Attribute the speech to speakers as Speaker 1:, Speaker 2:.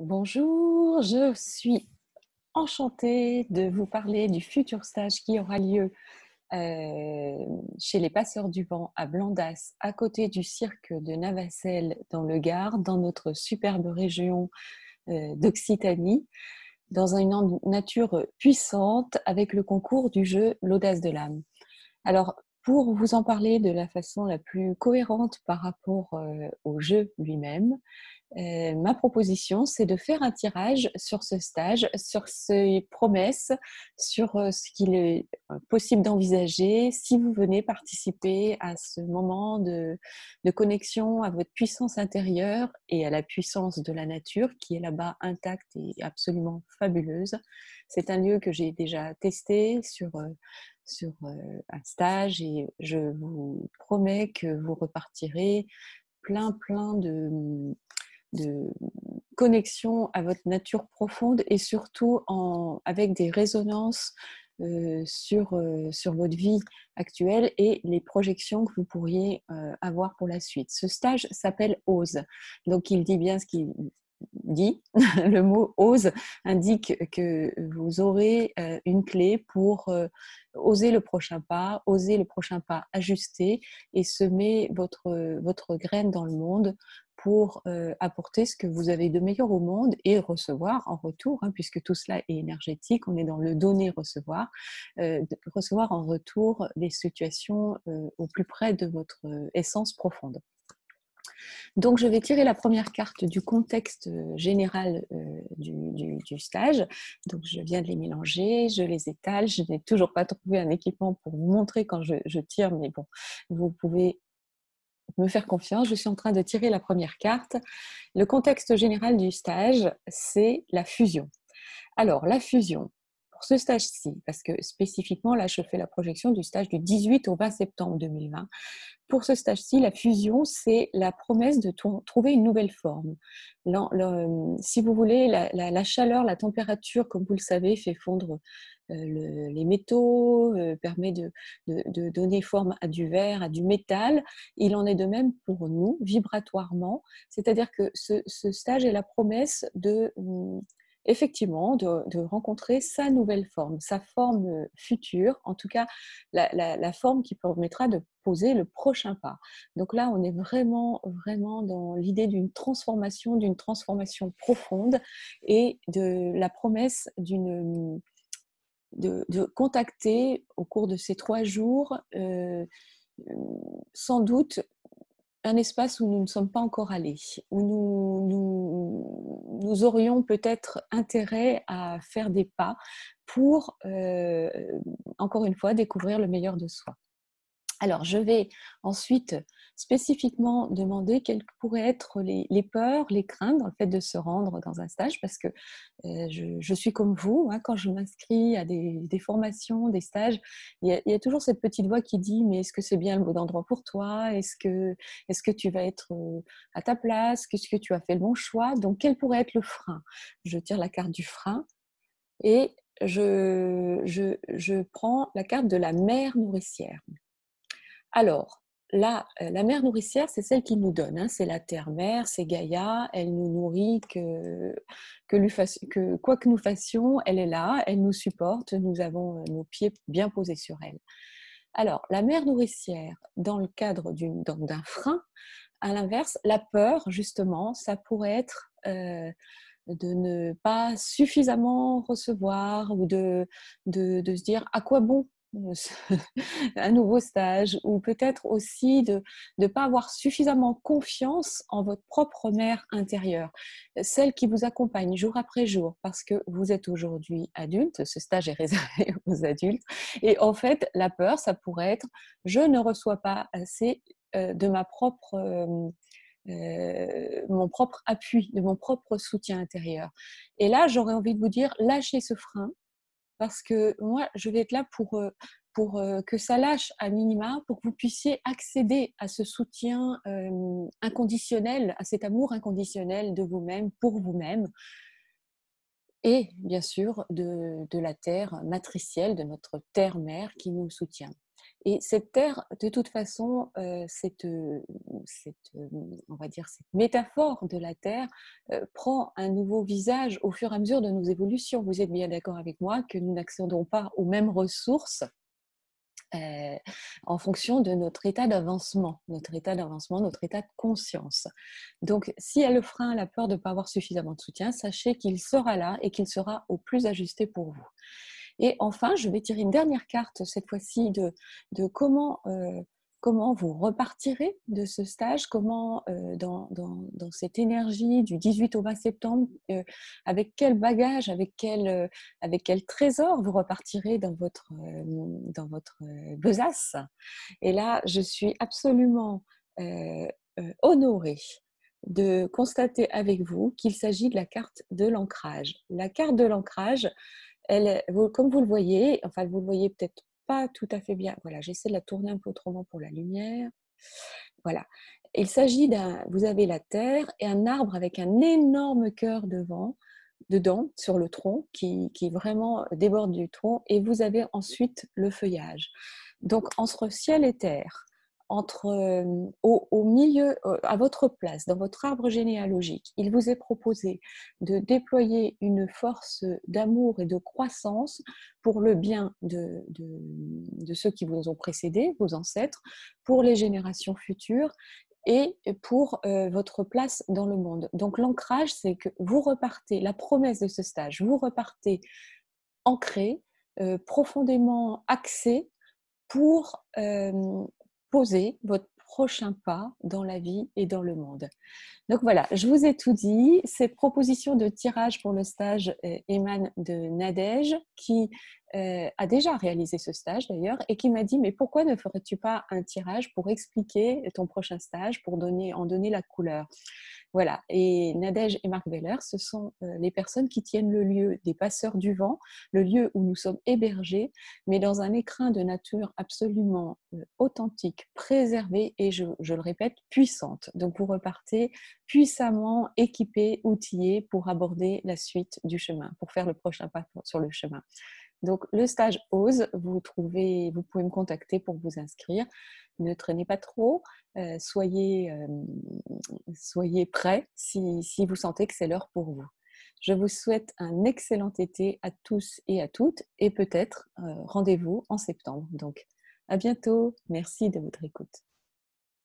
Speaker 1: Bonjour, je suis enchantée de vous parler du futur stage qui aura lieu chez les Passeurs du Vent à Blandas, à côté du cirque de Navacelles dans le Gard, dans notre superbe région d'Occitanie, dans une nature puissante avec le concours du jeu L'Audace de l'âme. Alors, pour vous en parler de la façon la plus cohérente par rapport au jeu lui-même, ma proposition, c'est de faire un tirage sur ce stage, sur ses promesses, sur ce qu'il est possible d'envisager si vous venez participer à ce moment de connexion à votre puissance intérieure et à la puissance de la nature qui est là-bas intacte et absolument fabuleuse. C'est un lieu que j'ai déjà testé sur un stage et je vous promets que vous repartirez plein de connexion à votre nature profonde et surtout avec des résonances sur votre vie actuelle et les projections que vous pourriez avoir pour la suite. Ce stage s'appelle OSE. Donc il dit bien ce qu'il dit. Le mot OSE indique que vous aurez une clé pour oser le prochain pas ajusté et semer votre graine dans le monde pour apporter ce que vous avez de meilleur au monde et recevoir en retour, puisque tout cela est énergétique, on est dans le donner-recevoir, recevoir en retour des situations au plus près de votre essence profonde. Donc, je vais tirer la première carte du contexte général du stage. Donc, je viens de les mélanger, je les étale. Je n'ai toujours pas trouvé un équipement pour vous montrer quand je tire, mais bon, vous pouvez me faire confiance. Je suis en train de tirer la première carte. Le contexte général du stage, c'est la fusion. Alors, la fusion, pour ce stage-ci, parce que spécifiquement, là, je fais la projection du stage du 18 au 20 septembre 2020. Pour ce stage-ci, la fusion, c'est la promesse de trouver une nouvelle forme. Si vous voulez, la chaleur, la température, comme vous le savez, fait fondre les métaux, permet de donner forme à du verre, à du métal. Il en est de même pour nous, vibratoirement. C'est-à-dire que ce stage est la promesse effectivement, de rencontrer sa nouvelle forme, sa forme future, en tout cas la forme qui permettra de poser le prochain pas. Donc là, on est vraiment dans l'idée d'une transformation profonde et de la promesse de contacter au cours de ces 3 jours, sans doute un espace où nous ne sommes pas encore allés, où nous aurions peut-être intérêt à faire des pas pour, encore une fois, découvrir le meilleur de soi. Alors, je vais ensuite spécifiquement demander quelles pourraient être les peurs, les craintes dans le fait de se rendre dans un stage, parce que je suis comme vous, quand je m'inscris à des formations, des stages, il y a toujours cette petite voix qui dit mais est-ce que c'est bien le bon endroit pour toi? Est-ce que tu vas être à ta place? Est-ce que tu as fait le bon choix? Donc, quel pourrait être le frein? Je tire la carte du frein et je prends la carte de la mère nourricière. Alors, là, la mère nourricière, c'est celle qui nous donne, c'est la terre-mère, c'est Gaïa, elle nous nourrit, que quoi que nous fassions, elle est là, elle nous supporte, nous avons nos pieds bien posés sur elle. Alors, la mère nourricière, dans le cadre d'un frein, à l'inverse, la peur, justement, ça pourrait être de ne pas suffisamment recevoir ou de se dire à quoi bon un nouveau stage, ou peut-être aussi de ne pas avoir suffisamment confiance en votre propre mère intérieure, celle qui vous accompagne jour après jour, parce que vous êtes aujourd'hui adulte, ce stage est réservé aux adultes, et en fait, la peur, ça pourrait être « je ne reçois pas assez de mon propre appui, de mon propre soutien intérieur ». Et là, j'aurais envie de vous dire, lâchez ce frein, parce que moi, je vais être là pour que ça lâche à minima, pour que vous puissiez accéder à ce soutien inconditionnel, à cet amour inconditionnel de vous-même, pour vous-même, et bien sûr de la terre matricielle, de notre terre-mère qui nous soutient. Et cette terre, de toute façon, on va dire, cette métaphore de la terre prend un nouveau visage au fur et à mesure de nos évolutions. Vous êtes bien d'accord avec moi que nous n'accédons pas aux mêmes ressources euh, en fonction de notre état d'avancement, notre état de conscience. Donc, s'il y a le frein, la peur de ne pas avoir suffisamment de soutien, sachez qu'il sera là et qu'il sera au plus ajusté pour vous. Et enfin, je vais tirer une dernière carte, cette fois-ci, de comment vous repartirez de ce stage, comment dans cette énergie du 18 au 20 septembre, avec quel bagage, avec quel trésor vous repartirez dans votre besace. Et là, je suis absolument honorée de constater avec vous qu'il s'agit de la carte de l'ancrage. La carte de l'ancrage, comme vous le voyez, enfin vous le voyez peut-être pas tout à fait bien. Voilà, j'essaie de la tourner un peu autrement pour la lumière. Voilà. Il s'agit vous avez la terre et un arbre avec un énorme cœur dedans, sur le tronc, qui vraiment déborde du tronc, et vous avez ensuite le feuillage. Donc, entre ciel et terre, au milieu, à votre place, dans votre arbre généalogique, il vous est proposé de déployer une force d'amour et de croissance pour le bien de ceux qui vous ont précédés, vos ancêtres, pour les générations futures et pour votre place dans le monde. Donc l'ancrage, c'est que vous repartez, la promesse de ce stage, vous repartez ancré, profondément axé pour poser votre prochain pas dans la vie et dans le monde. Donc voilà, je vous ai tout dit. Cette proposition de tirage pour le stage émane de Nadège, qui a déjà réalisé ce stage d'ailleurs, et qui m'a dit, mais pourquoi ne ferais-tu pas un tirage pour expliquer ton prochain stage, pour en donner la couleur? Voilà, et Nadège et Marc Veller, ce sont les personnes qui tiennent le lieu des Passeurs du Vent, le lieu où nous sommes hébergés, mais dans un écrin de nature absolument authentique, préservé et, je le répète, puissante. Donc vous repartez puissamment équipé, outillé pour aborder la suite du chemin, pour faire le prochain pas sur le chemin. Donc le stage OSE, vous pouvez me contacter pour vous inscrire. Ne traînez pas trop, soyez prêts si vous sentez que c'est l'heure pour vous. Je vous souhaite un excellent été à tous et à toutes, et peut-être rendez-vous en septembre. Donc à bientôt, merci de votre écoute.